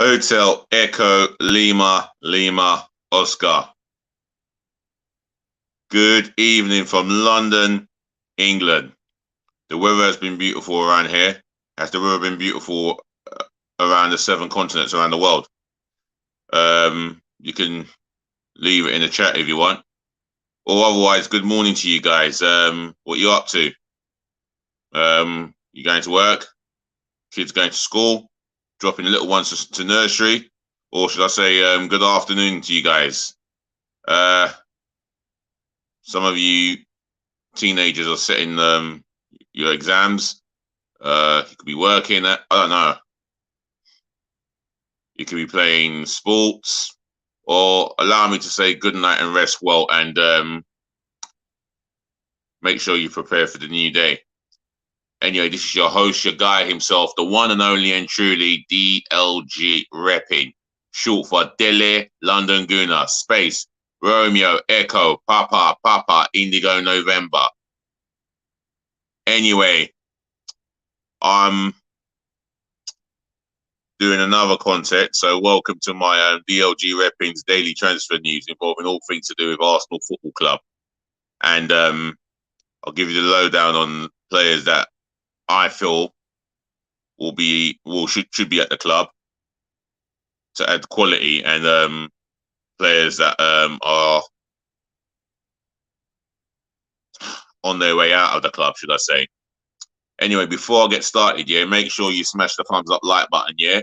Hotel Echo Lima Lima Oscar. Good evening from London, England. The weather has been beautiful around here. Has the weather been beautiful around the 7 continents around the world? You can leave it in the chat if you want. Or otherwise, good morning to you guys. What you up to? You going to work? Kids going to school? Dropping little ones to nursery? Or should I say good afternoon to you guys? Some of you teenagers are setting your exams. You could be working. I don't know. You could be playing sports. Or allow me to say good night and rest well, and make sure you prepare for the new day. Anyway, this is your host, your guy himself, the one and only and truly DLG Reppin', short for Delhi London Guna, space Romeo Echo Papa Papa Indigo November. Anyway, I'm doing another content, so welcome to my DLG Reppin'S daily transfer news involving all things to do with Arsenal Football Club. And I'll give you the lowdown on players that I feel should be at the club to add quality, and players that are on their way out of the club, should I say. Anyway, before I get started, yeah, make sure you smash the thumbs up like button, yeah?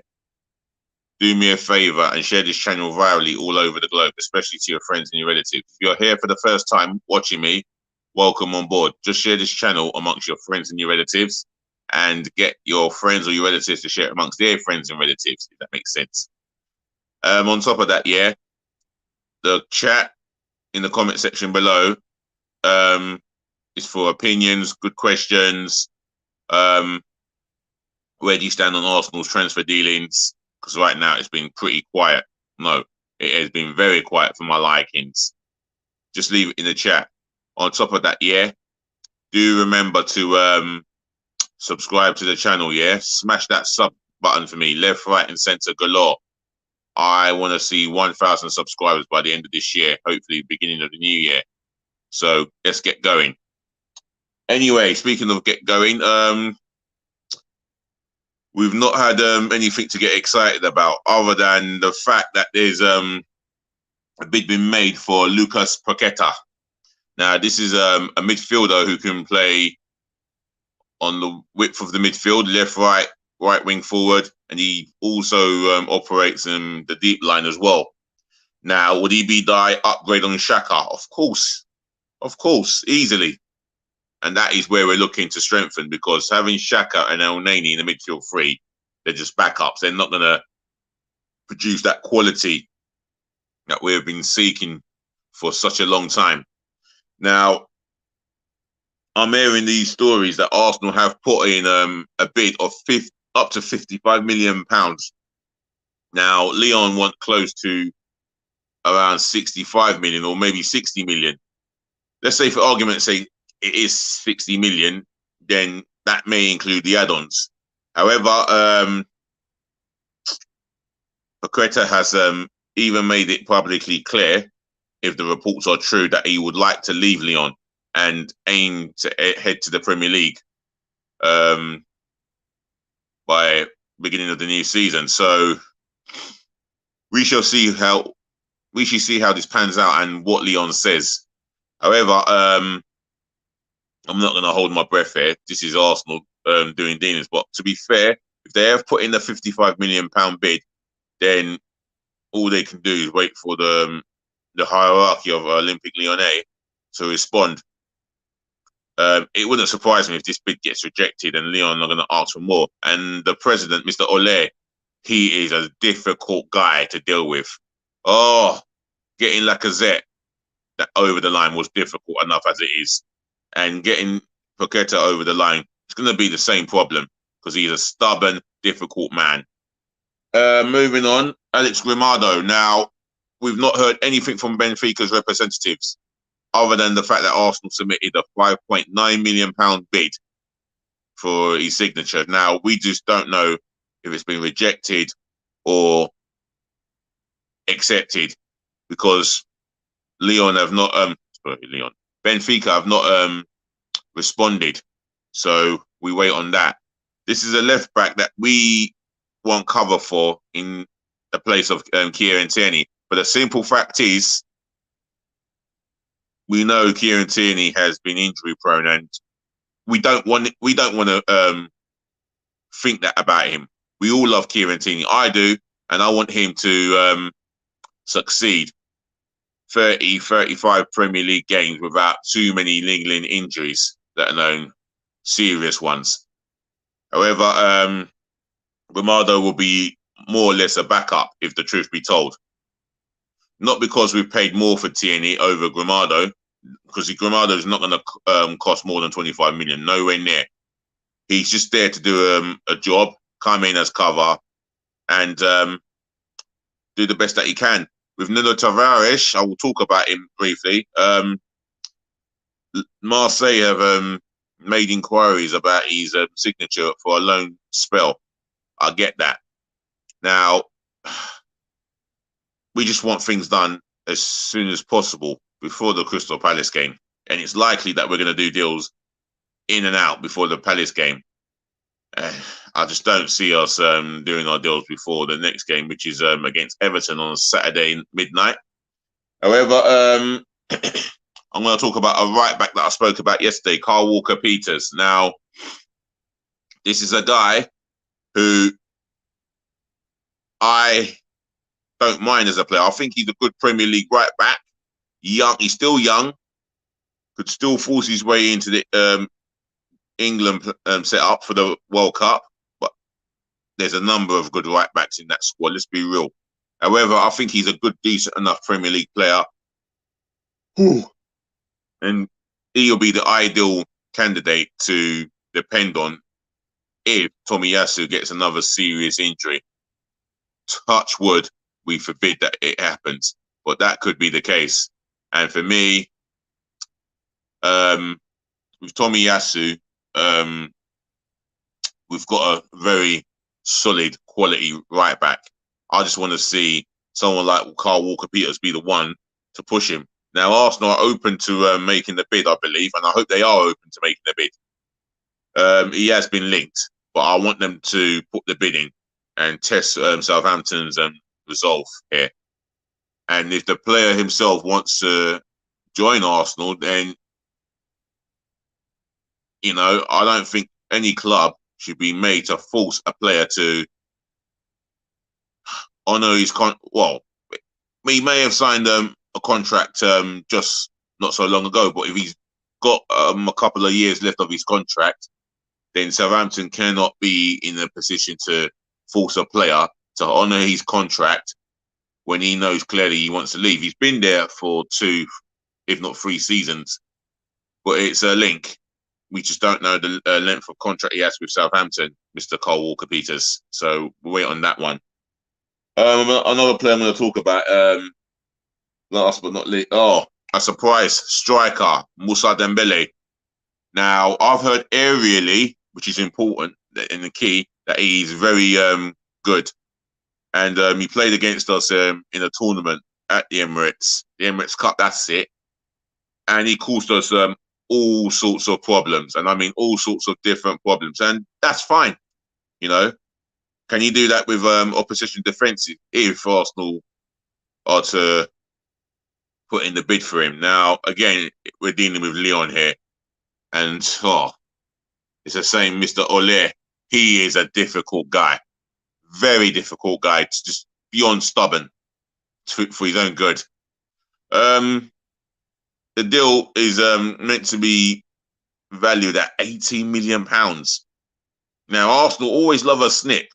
Do me a favor and share this channel virally all over the globe, especially to your friends and your relatives. If you're here for the first time watching me, welcome on board. Just share this channel amongst your friends and your relatives, and get your friends or your relatives to share it amongst their friends and relatives, if that makes sense. On top of that, yeah, the chat in the comment section below is for opinions, good questions. Where do you stand on Arsenal's transfer dealings? Because right now it's been pretty quiet. No, it has been very quiet for my likings. Just leave it in the chat. On top of that, yeah, do remember to subscribe to the channel, yeah? Smash that sub button for me, left, right, and center galore. I want to see 1,000 subscribers by the end of this year, hopefully beginning of the new year. So let's get going. Anyway, speaking of get going, we've not had anything to get excited about other than the fact that there's a bid been made for Lucas Paqueta. Now, this is a midfielder who can play on the width of the midfield, left, right wing, forward, and he also operates in the deep line as well. Now, would he be the upgrade on Xhaka? Of course, easily. And that is where we're looking to strengthen, because having Xhaka and El Neni in the midfield three, they're just backups. They're not going to produce that quality that we've been seeking for such a long time. Now, I'm hearing these stories that Arsenal have put in a bid of up to £55 million. Now, Leon want close to around 65 million or maybe 60 million. Let's say, for argument's sake, it is 60 million, then that may include the add-ons. However, Paqueta has even made it publicly clear, if the reports are true, that he would like to leave Lyon and aim to head to the Premier League by beginning of the new season. So we shall see how this pans out and what Lyon says. However, I'm not going to hold my breath here. This is Arsenal doing dealings. But to be fair, if they have put in the £55 million bid, then all they can do is wait for the hierarchy of Olympique Lyonnais to respond. It wouldn't surprise me if this bid gets rejected and Lyon are going to ask for more. And the president, Mr. Ole, he is a difficult guy to deal with. Oh, getting Lacazette that over the line was difficult enough as it is. And getting Paqueta over the line, it's going to be the same problem, because he's a stubborn, difficult man. Moving on, Alex Grimado. Now, we've not heard anything from Benfica's representatives, other than the fact that Arsenal submitted a £5.9 million bid for his signature. Now, we just don't know if it's been rejected or accepted because Leon have not Benfica have not responded. So we wait on that. This is a left back that we want cover for in the place of Kieran Tierney. But the simple fact is, we know Kieran Tierney has been injury prone, and we don't want to think that about him. We all love Kieran Tierney. I do, and I want him to succeed. 30, 35 Premier League games without too many lingering injuries, let alone serious ones. However, Grimaldo will be more or less a backup, if the truth be told. Not because we've paid more for Tierney over Grimaldo, because Grimaldo is not going to cost more than 25 million, nowhere near. He's just there to do a job, come in as cover, and do the best that he can. With Nuno Tavares, I will talk about him briefly. Marseille have made inquiries about his signature for a loan spell. I get that. Now, we just want things done as soon as possible before the Crystal Palace game. And it's likely that we're going to do deals in and out before the Palace game. I just don't see us doing our deals before the next game, which is against Everton on Saturday midnight. However, I'm going to talk about a right back that I spoke about yesterday, Kyle Walker-Peters. Now, this is a guy who I don't mind as a player. I think he's a good Premier League right back. Young, he's still young, could still force his way into the England setup for the World Cup. But there's a number of good right backs in that squad. Let's be real. However, I think he's a good, decent enough Premier League player. And he'll be the ideal candidate to depend on if Tomiyasu gets another serious injury. Touch wood, we forbid that it happens, but that could be the case. And for me, with Tomiyasu, we've got a very solid quality right back. I just want to see someone like Kyle Walker-Peters be the one to push him. Now, Arsenal are open to making the bid, I believe, and I hope they are open to making the bid. He has been linked, but I want them to put the bid in and test Southampton's resolve here. And if the player himself wants to join Arsenal, then, you know, I don't think any club should be made to force a player to honour his well, he may have signed a contract just not so long ago, but if he's got a couple of years left of his contract, then Southampton cannot be in a position to force a player to honour his contract when he knows clearly he wants to leave. He's been there for 2, if not 3 seasons, but it's a link. We just don't know the length of contract he has with Southampton, Mr. Kyle Walker-Peters. So we'll wait on that one. Another player I'm going to talk about, last but not least, a surprise striker, Moussa Dembele. Now, I've heard aerially, which is important in the key, that he's very good. And he played against us in a tournament at the Emirates Cup, that's it. And he caused us all sorts of problems. And I mean all sorts of different problems. And that's fine, you know. Can you do that with opposition defences if Arsenal are to put in the bid for him? Now, again, we're dealing with Leon here. And, it's the same Mr. Ole. He is a difficult guy. Very difficult guy. It's just beyond stubborn for his own good. The deal is meant to be valued at £18 million. Now, Arsenal always love a snip.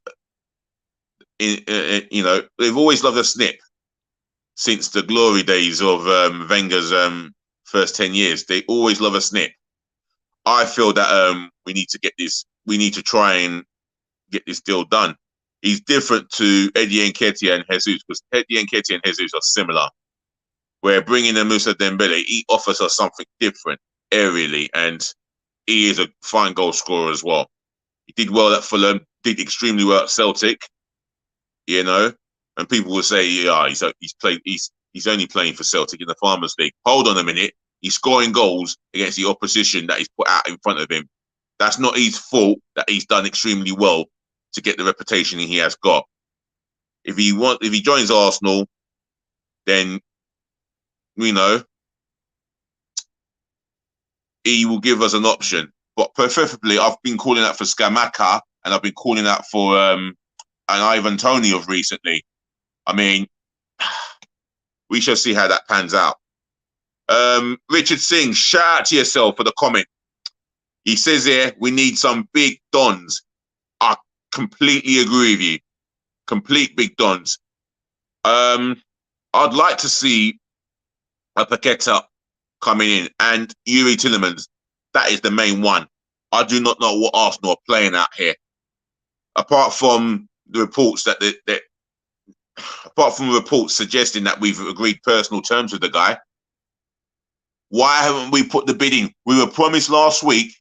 You know, they've always loved a snip since the glory days of Wenger's first 10 years. They always love a snip. I feel that we need to get this. We need to try and get this deal done. He's different to Eddie Nketiah and Jesus, because Eddie Nketiah and Jesus are similar. Where bringing in Moussa Dembele, he offers us something different aerially, and he is a fine goal scorer as well. He did well at Fulham, did extremely well at Celtic, you know. And people will say, yeah, he's only playing for Celtic in the Farmers League. Hold on a minute. He's scoring goals against the opposition that he's put out in front of him. That's not his fault that he's done extremely well to get the reputation he has got. If he joins Arsenal, then he will give us an option. But preferably, I've been calling out for Scamacca and I've been calling out for an Ivan Toney of recently. I mean, we shall see how that pans out. Richard Singh, shout out to yourself for the comment. He says here, we need some big dons. I completely agree with you. Complete big dons. I'd like to see a Paqueta coming in and Yuri Tillemans. That is the main one. I do not know what Arsenal are playing out here. Apart from the reports apart from reports suggesting that we've agreed personal terms with the guy, why haven't we put the bid in? We were promised last week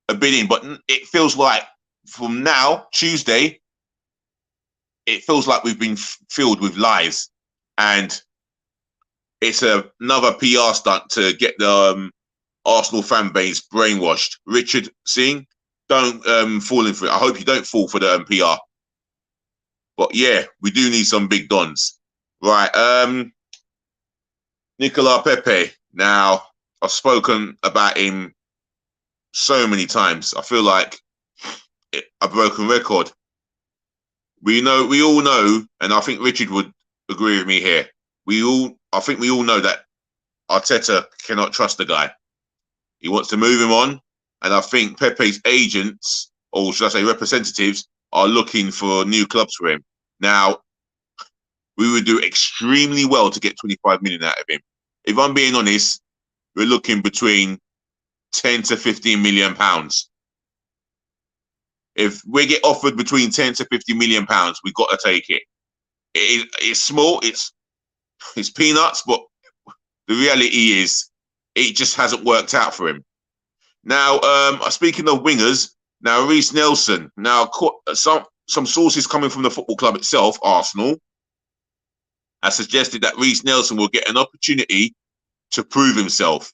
a bid in, but it feels like from now, Tuesday, it feels like we've been filled with lies. And it's another PR stunt to get the Arsenal fan base brainwashed. Richard Singh, don't fall in for it. I hope you don't fall for the PR. But yeah, we do need some big dons. Right. Nicola Pepe. Now, I've spoken about him so many times. I feel like a broken record. We all know, and I think Richard would agree with me here. I think we all know that Arteta cannot trust the guy. He wants to move him on, and I think Pepe's agents, or should I say representatives, are looking for new clubs for him. Now, we would do extremely well to get 25 million out of him. If I'm being honest, we're looking between 10 to 15 million pounds. If we get offered between 10 to 50 million pounds, we've got to take it. It's small, it's peanuts, but the reality is it just hasn't worked out for him. Now, speaking of wingers, now Reece Nelson. Now, some sources coming from the football club itself, Arsenal, has suggested that Reece Nelson will get an opportunity to prove himself.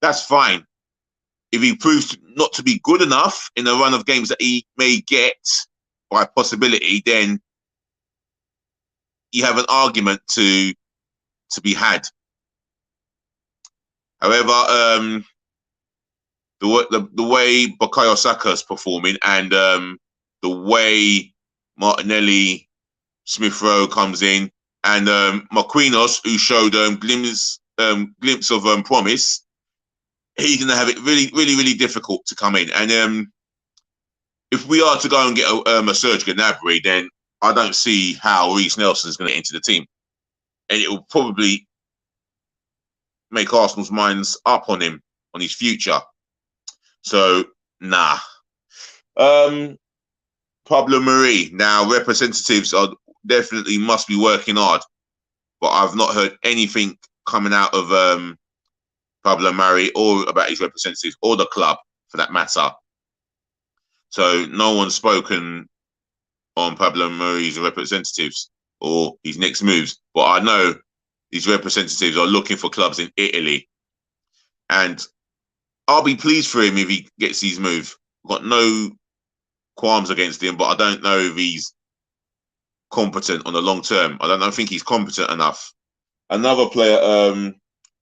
That's fine. If he proves not to be good enough in a run of games that he may get by possibility, then you have an argument to be had. However, the way Bukayo Saka is performing and the way Martinelli, Smith Rowe comes in, and Marquinhos, who showed glimpse of promise, he's going to have it really, really, really difficult to come in. And if we are to go and get a Serge Gnabry, then I don't see how Reece Nelson is going to enter the team. And it will probably make Arsenal's minds up on him, on his future. So, nah. Pablo Mari. Now, representatives are definitely must be working hard. But I've not heard anything coming out of Pablo Mari or about his representatives or the club, for that matter. So no one's spoken on Pablo Mari's representatives or his next moves. But I know these representatives are looking for clubs in Italy. And I'll be pleased for him if he gets his move. I've got no qualms against him, but I don't know if he's competent on the long term. I don't think he's competent enough. Another player,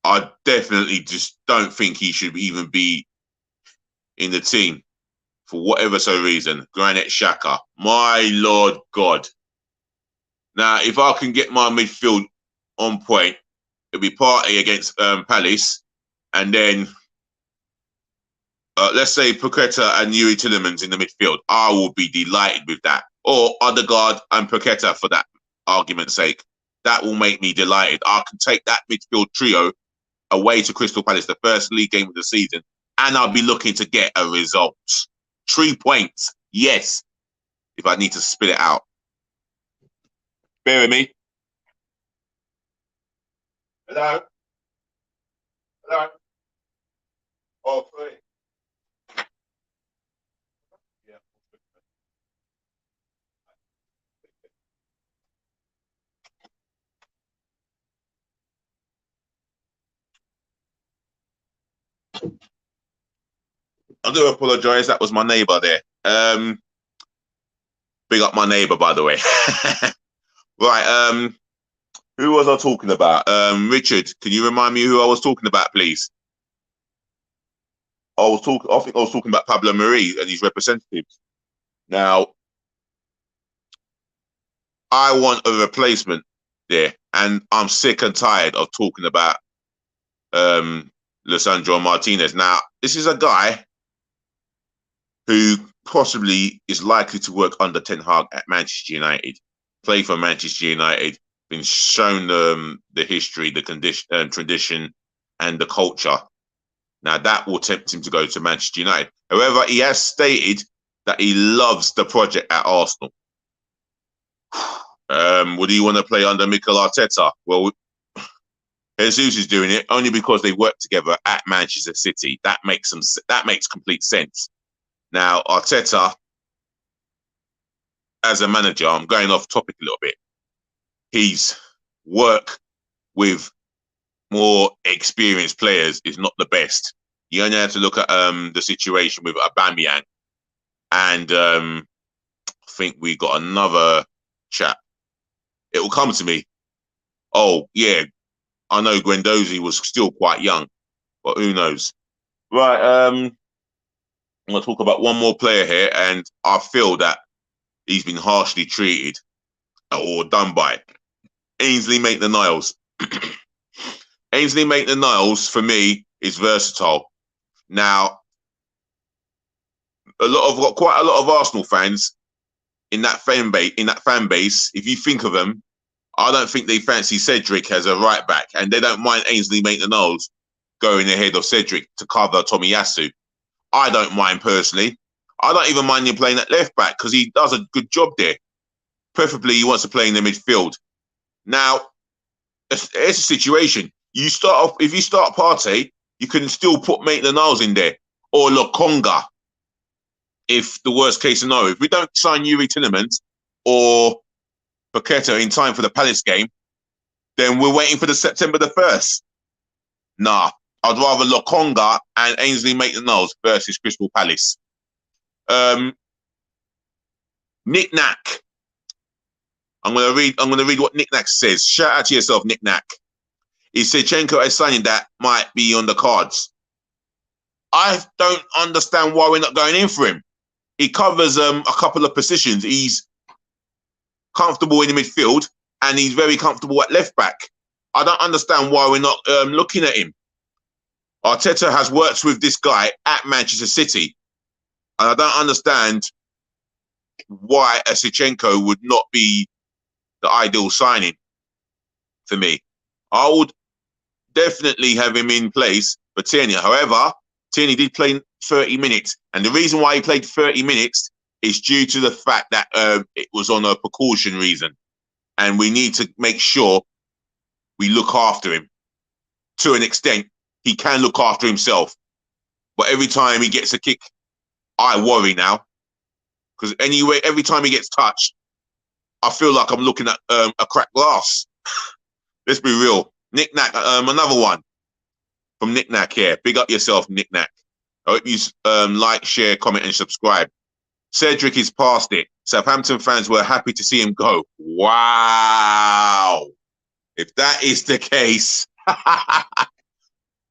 I definitely just don't think he should even be in the team for whatever reason. Granit Xhaka. My Lord God. Now, if I can get my midfield on point, it'll be Partey against Palace, and then let's say Paqueta and Yuri Tillemans in the midfield. I will be delighted with that. Or Odegaard and Paqueta, for that argument's sake. That will make me delighted. I can take that midfield trio away to Crystal Palace, the first league game of the season, and I'll be looking to get a result. 3 points, yes, if I need to spit it out. Bear with me. Hello? Hello? Oh, three. Yeah. I do apologise. That was my neighbour there. Big up my neighbour, by the way. Right. Who was I talking about? Richard, can you remind me who I was talking about, please? I think I was talking about Pablo Marie and his representatives. Now, I want a replacement there, and I'm sick and tired of talking about Lisandro Martinez. Now, this is a guy who possibly is likely to work under Ten Hag at Manchester United, play for Manchester United, been shown the history, the condition, tradition, and the culture. Now, that will tempt him to go to Manchester United. However, he has stated that he loves the project at Arsenal. Would he want to play under Mikel Arteta? Well, Jesus is doing it only because they work together at Manchester City. That makes complete sense. Now, Arteta, as a manager, I'm going off topic a little bit. His work with more experienced players is not the best. You only have to look at the situation with Aubameyang, and I think we got another chap. It will come to me. Oh yeah, I know Guendouzi was still quite young, but who knows? Right. I'm going to talk about one more player here, and I feel that he's been harshly treated or done by. Ainsley Maitland-Niles. Ainsley Maitland-Niles, for me, is versatile. Now, quite a lot of Arsenal fans in that fan base, if you think of them, I don't think they fancy Cedric as a right back, and they don't mind Ainsley Maitland-Niles going ahead of Cedric to cover Tomiyasu. I don't mind personally. I don't even mind him playing at left back because he does a good job there. Preferably, he wants to play in the midfield. Now, it's a situation. You start off, if you start Partey, you can still put Maitland-Niles in there or Lokonga. If the worst case scenario, if we don't sign Yuri Tillemans or Paqueta in time for the Palace game, then we're waiting for the September the 1st. Nah, I'd rather Lokonga and Ainsley Maitland-Niles versus Crystal Palace. Nick Nack. I'm gonna read what Nick Nack says. Shout out to yourself, Nick Nack. He said Chenko is signing that might be on the cards. I don't understand why we're not going in for him. He covers a couple of positions. He's comfortable in the midfield and he's very comfortable at left back. I don't understand why we're not looking at him. Arteta has worked with this guy at Manchester City. And I don't understand why a Zinchenko would not be the ideal signing for me. I would definitely have him in place for Tierney. However, Tierney did play 30 minutes. And the reason why he played 30 minutes is due to the fact that it was on a precaution reason. And we need to make sure we look after him. To an extent, he can look after himself. But every time he gets a kick, I worry now. Because anyway, every time he gets touched, I feel like I'm looking at a cracked glass. Let's be real. Nick Nack, another one from Nick Nack here. Big up yourself, Nick Nack. I hope you like, share, comment, and subscribe. Cedric is past it. Southampton fans were happy to see him go. Wow. If that is the case,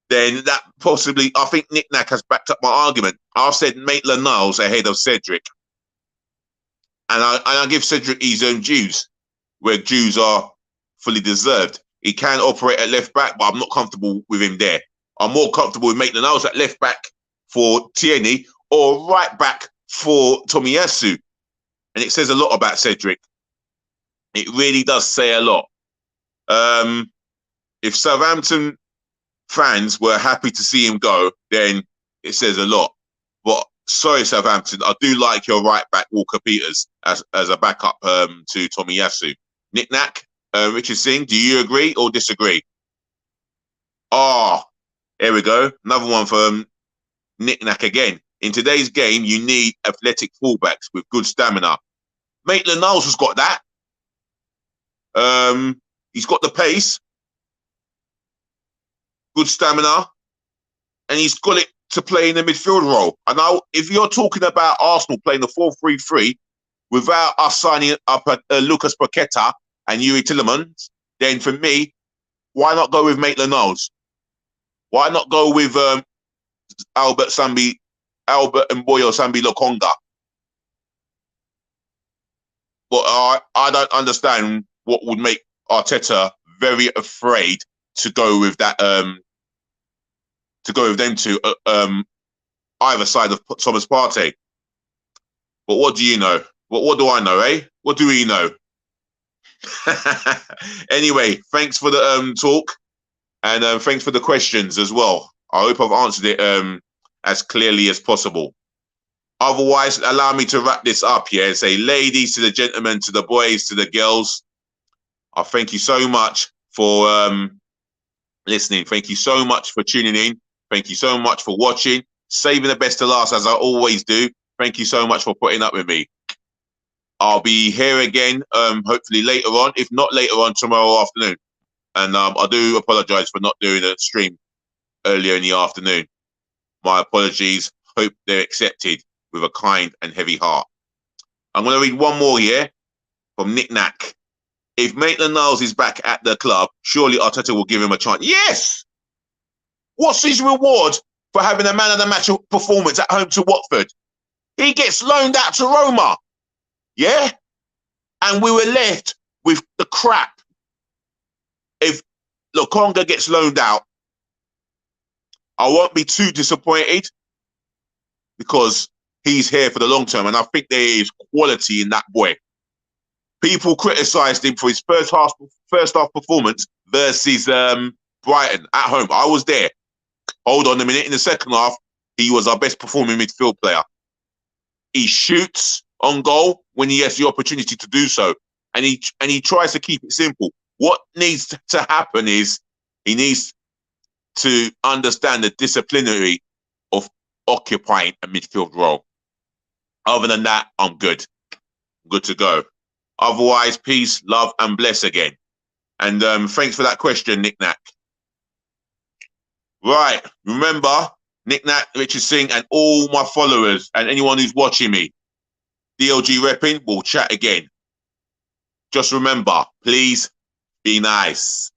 then that possibly, I think Nick Nack has backed up my argument. I've said Maitland-Niles ahead of Cedric. And I give Cedric his own dues, where dues are fully deserved. He can operate at left back, but I'm not comfortable with him there. I'm more comfortable with Maitland-Niles at left back for Tierney or right back for Tomiyasu. And it says a lot about Cedric. It really does say a lot. If Southampton fans were happy to see him go, then it says a lot. But sorry, Southampton, I do like your right back Walker Peters as a backup to Tomiyasu. Nick Nack, Richard Singh, do you agree or disagree? Here we go. Another one from Nick Nack again. In today's game, you need athletic fullbacks with good stamina. Maitland-Niles has got that. He's got the pace, good stamina, and he's got it to play in the midfield role. And now, if you're talking about Arsenal playing the 4-3-3 without us signing up Lucas Paqueta and Yuri Tillemans, then for me, why not go with Maitland-Niles? Why not go with Albert and Boyo Sambi Lokonga? But I don't understand what would make Arteta very afraid to go with that. To go with them two either side of Thomas Partey. But what do you know? What do I know, eh? What do we know? Anyway, thanks for the talk, and thanks for the questions as well. I hope I've answered it as clearly as possible. Otherwise, allow me to wrap this up here and say, ladies to the gentlemen, to the boys, to the girls, I thank you so much for listening. Thank you so much for tuning in. Thank you so much for watching. Saving the best to last, as I always do. Thank you so much for putting up with me. I'll be here again, hopefully later on, if not later on tomorrow afternoon. And I do apologise for not doing a stream earlier in the afternoon. My apologies. Hope they're accepted with a kind and heavy heart. I'm going to read one more here from Nick Knack. If Maitland-Niles is back at the club, surely Arteta will give him a chance. Yes! What's his reward for having a man of the match performance at home to Watford? He gets loaned out to Roma. Yeah? And we were left with the crap. If Lokonga gets loaned out, I won't be too disappointed because he's here for the long term, and I think there is quality in that boy. People criticised him for his first half performance versus Brighton at home. I was there. Hold on a minute. In the second half, he was our best performing midfield player. He shoots on goal when he has the opportunity to do so, and he tries to keep it simple. What needs to happen is he needs to understand the disciplinary of occupying a midfield role. Other than that, I'm good. Good to go. Otherwise, peace, love, and bless again. And thanks for that question, Nick Knack. Right, remember, Nick Knack, Richard Singh, and all my followers, and anyone who's watching me, DLG Reppin', we'll chat again. Just remember, please be nice.